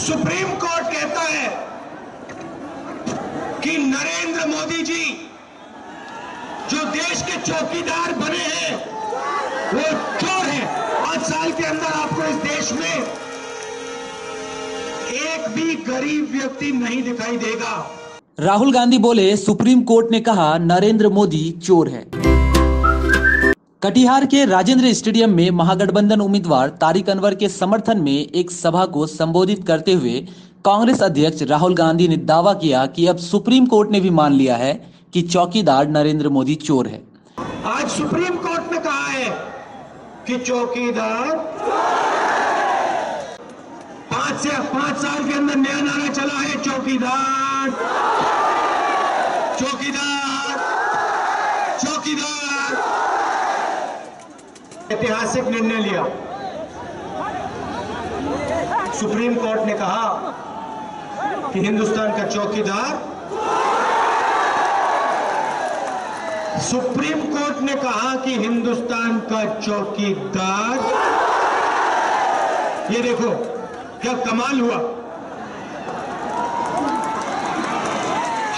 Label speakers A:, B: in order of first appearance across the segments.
A: Supreme court कहता है कि नरेंद्र मोदी जी जो देश के चौकीदार बने हैं वो चोर है। 5 साल के अंदर आपको इस देश में एक भी गरीब व्यक्ति नहीं दिखाई देगा।
B: राहुल गांधी बोले सुप्रीम कोर्ट ने कहा नरेंद्र मोदी चोर है। कटिहार के राजेंद्र स्टेडियम में महागठबंधन उम्मीदवार तारिक अनवर के समर्थन में एक सभा को संबोधित करते हुए कांग्रेस अध्यक्ष राहुल गांधी ने दावा किया कि अब सुप्रीम कोर्ट ने भी मान लिया है कि चौकीदार नरेंद्र मोदी चोर है।
A: आज सुप्रीम कोर्ट ने कहा है कि चौकीदार 5 साल के अंदर नया नारा चला है, चौकीदार चौकीदार चौकीदार। ऐतिहासिक निर्णय लिया। सुप्रीम कोर्ट ने कहा कि हिंदुस्तान का चौकीदार, सुप्रीम कोर्ट ने कहा कि हिंदुस्तान का चौकीदार, ये देखो क्या कमाल हुआ।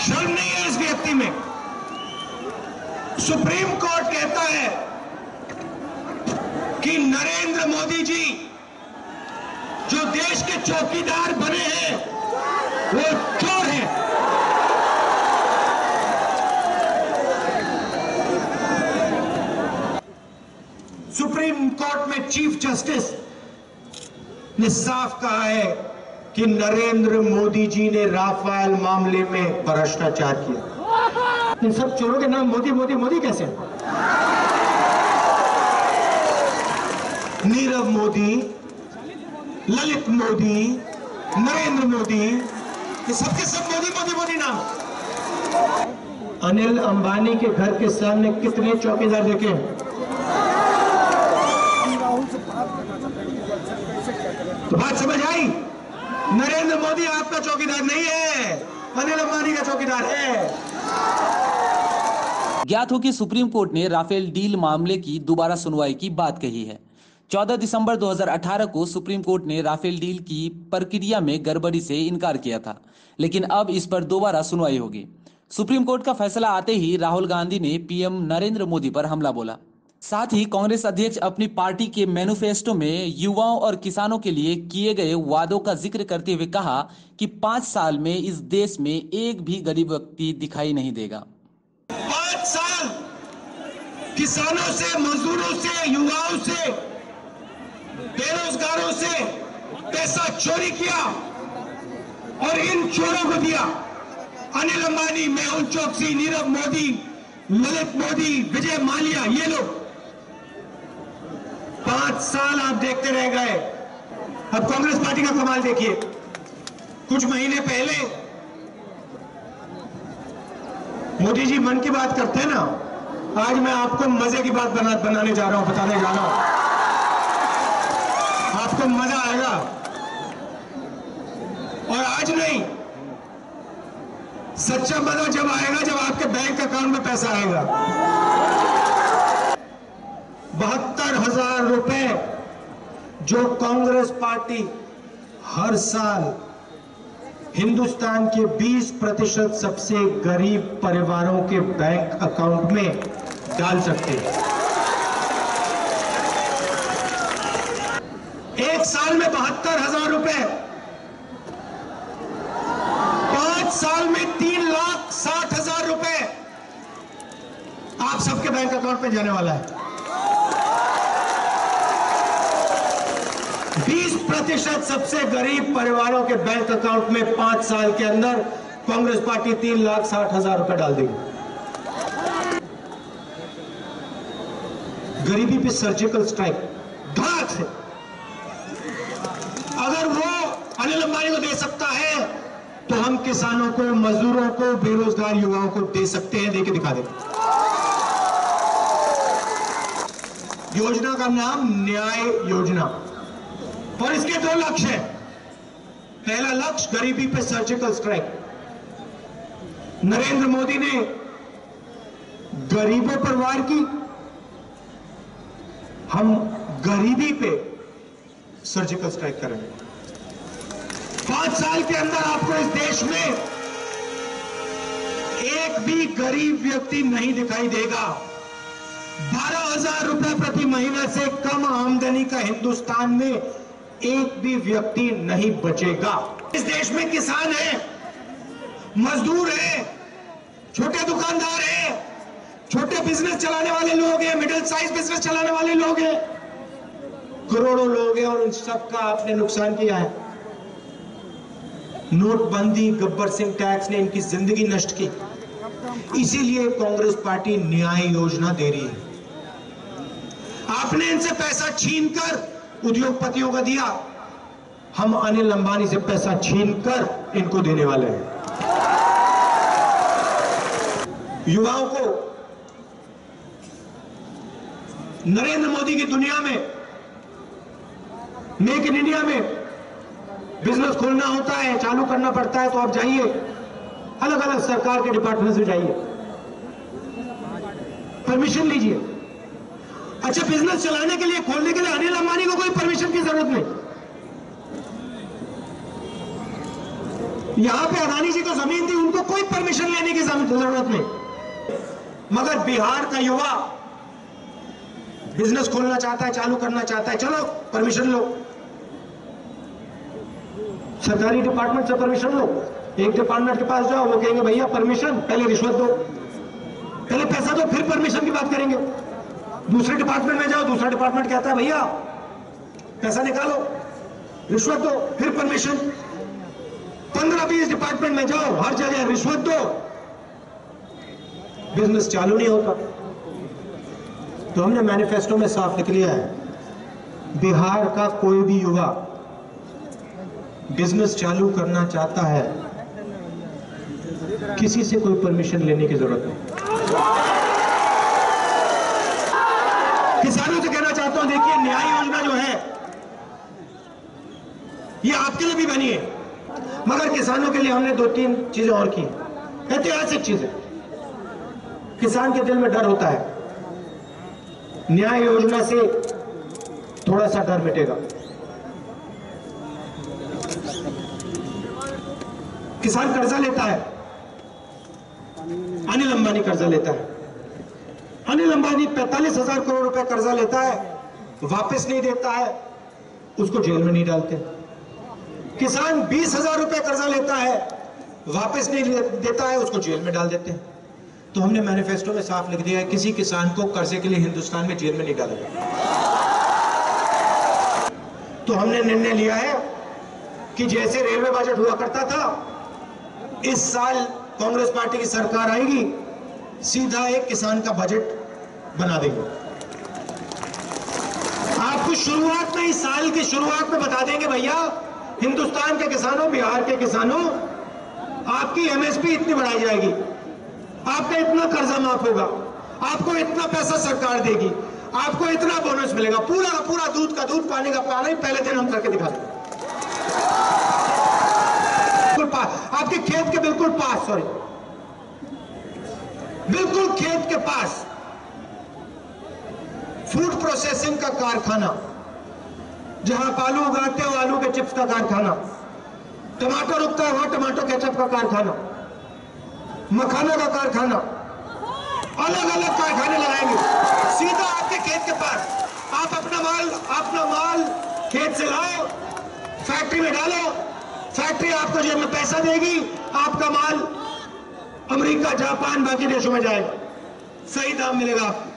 A: शर्म नहीं है इस व्यक्ति में। सुप्रीम कोर्ट कहता है कि नरेंद्र मोदी जी जो देश के चौकीदार बने हैं वो चोर है। सुप्रीम कोर्ट में चीफ जस्टिस ने साफ कहा है कि नरेंद्र मोदी जी ने राफेल मामले में भ्रष्टाचार किया। इन सब चोरों के नाम मोदी मोदी मोदी कैसे? नीरव मोदी, ललित मोदी, नरेंद्र मोदी, ये सबके सब मोदी मोदी मोदी नाम। अनिल अंबानी के घर के सामने कितने चौकीदार देखे? तो बात समझ आई? नरेंद्र मोदी आपका चौकीदार नहीं है, अनिल अंबानी का चौकीदार है।
B: ज्ञात हो कि सुप्रीम कोर्ट ने राफेल डील मामले की दोबारा सुनवाई की बात कही है। 14 दिसंबर 2018 को सुप्रीम कोर्ट ने राफेल डील की प्रक्रिया में गड़बड़ी से इनकार किया था, लेकिन अब इस पर दोबारा सुनवाई होगी। सुप्रीम कोर्ट का फैसला आते ही राहुल गांधी ने पीएम नरेंद्र मोदी पर हमला बोला। साथ ही कांग्रेस अध्यक्ष अपनी पार्टी के मैनिफेस्टो में युवाओं और किसानों के लिए किए गए वादों का जिक्र करते हुए कहा कि 5 साल में इस देश में एक भी गरीब व्यक्ति दिखाई नहीं देगा।
A: 5 साल किसानों से, मजदूरों से, युवाओं से, बेरोजगारों से पैसा चोरी किया और इन चोरों को दिया। अनिल अंबानी, मेहुल चोकसी, नीरव मोदी, ललित मोदी, विजय माल्या, ये लोग 5 साल आप देखते रह गए। अब कांग्रेस पार्टी का कमाल देखिए। कुछ महीने पहले मोदी जी मन की बात करते हैं ना, आज मैं आपको मजे की बात बनाने जा रहा हूं, बताने जा रहा हूं, आपको मजा आएगा। और आज नहीं, सच्चा मजा जब आएगा जब आपके बैंक अकाउंट में पैसा आएगा। 72,000 रुपए जो कांग्रेस पार्टी हर साल हिंदुस्तान के 20% सबसे गरीब परिवारों के बैंक अकाउंट में डाल सकते हैं। एक साल में 72,000 रुपए, 5 साल में 3,60,000 रुपए आप सबके बैंक अकाउंट में जाने वाला है। 20% सबसे गरीब परिवारों के बैंक अकाउंट में 5 साल के अंदर कांग्रेस पार्टी 3,60,000 रुपए डाल देगी। गरीबी पे सर्जिकल स्ट्राइक धड़ाक से। अगर वो अनिल अंबानी को दे सकता है तो हम किसानों को, मजदूरों को, बेरोजगार युवाओं को दे सकते हैं। देके दिखा दे। योजना का नाम न्याय योजना और इसके 2 लक्ष्य हैं। पहला लक्ष्य गरीबी पे सर्जिकल स्ट्राइक। नरेंद्र मोदी ने गरीबों पर वार की, हम गरीबी पे सर्जिकल स्ट्राइक करेंगे। 5 साल के अंदर आपको इस देश में एक भी गरीब व्यक्ति नहीं दिखाई देगा। 12,000 रुपए प्रति महीना से कम आमदनी का हिंदुस्तान में एक भी व्यक्ति नहीं बचेगा। इस देश में किसान है, मजदूर है, छोटे दुकानदार है, छोटे बिजनेस चलाने वाले लोग हैं, मिडिल साइज बिजनेस चलाने वाले लोग हैं, करोड़ों लोग हैं, और उन सबका आपने नुकसान किया है। नोटबंदी, गब्बर सिंह टैक्स ने इनकी जिंदगी नष्ट की। इसीलिए कांग्रेस पार्टी न्याय योजना दे रही है। आपने इनसे पैसा छीनकर उद्योगपतियों को दिया, हम अनिल अंबानी से पैसा छीनकर इनको देने वाले हैं। युवाओं को नरेंद्र मोदी की दुनिया में, मेक इन इंडिया में बिजनेस खोलना होता है, चालू करना पड़ता है, तो आप जाइए अलग अलग सरकार के डिपार्टमेंट से जाइए, परमिशन लीजिए। अच्छा, बिजनेस चलाने के लिए, खोलने के लिए अनिल अंबानी को कोई परमिशन की जरूरत नहीं। यहां पे अदानी जी को जमीन थी, उनको कोई परमिशन लेने की जरूरत नहीं। मगर बिहार का युवा बिजनेस खोलना चाहता है, चालू करना चाहता है, चलो परमिशन लो, सरकारी डिपार्टमेंट से परमिशन लो। एक डिपार्टमेंट के पास जाओ, वो कहेंगे भैया परमिशन, पहले रिश्वत दो, पहले पैसा दो, फिर परमिशन की बात करेंगे। दूसरे डिपार्टमेंट में जाओ, दूसरा डिपार्टमेंट कहता है भैया पैसा निकालो, रिश्वत दो, फिर परमिशन। 15-20 डिपार्टमेंट में जाओ, हर जगह रिश्वत दो, बिजनेस चालू नहीं होता। तो हमने मैनिफेस्टो में साफ लिख लिया है, बिहार का कोई भी युवा बिजनेस चालू करना चाहता है, किसी से कोई परमिशन लेने की जरूरत नहीं। किसानों से कहना चाहता हूं, देखिए न्याय योजना जो है ये आपके लिए भी बनी है, मगर किसानों के लिए हमने 2-3 चीजें और की। ऐतिहासिक चीजें, किसान के दिल में डर होता है, न्याय योजना से थोड़ा सा डर मिटेगा। किसान कर्जा लेता है, अनिल अंबानी कर्जा लेता है, अनिल अंबानी 45,000 करोड़ रुपए कर्जा लेता है, वापस नहीं देता है, उसको जेल में नहीं डालते। किसान 20,000 रुपए कर्जा लेता है, वापस नहीं देता है, उसको जेल में डाल देते हैं। तो हमने मैनिफेस्टो में साफ लिख दिया है, किसी किसान को कर्जे के लिए हिंदुस्तान में जेल में नहीं डाला जाएगा। तो हमने निर्णय लिया है कि जैसे रेलवे बजट हुआ करता था, इस साल कांग्रेस पार्टी की सरकार आएगी, सीधा एक किसान का बजट बना देंगे। आपको शुरुआत में, इस साल की शुरुआत में बता देंगे भैया, हिंदुस्तान के किसानों, बिहार के किसानों, आपकी एमएसपी इतनी बढ़ाई जाएगी, आपका इतना कर्जा माफ होगा, आपको इतना पैसा सरकार देगी, आपको इतना बोनस मिलेगा, पूरा का पूरा दूध का दूध, पानी का पानी, पहले दिन हम करके दिखा देंगे। आपके खेत के बिल्कुल पास, सॉरी, बिल्कुल खेत के पास फूड प्रोसेसिंग का कारखाना, जहां आप आलू उगाते हो, आलू के चिप्स का कारखाना, टमाटर उगता है वहां टमाटो केचप का कारखाना, मखाना का कारखाना, अलग अलग कारखाने लगाएंगे सीधा आपके खेत के पास। आप अपना माल खेत से लाओ, फैक्ट्री में डालो, फैक्ट्री आपको जेब में पैसा देगी, आपका माल अमेरिका, जापान, बाकी देशों में जाएगा, सही दाम मिलेगा आपको।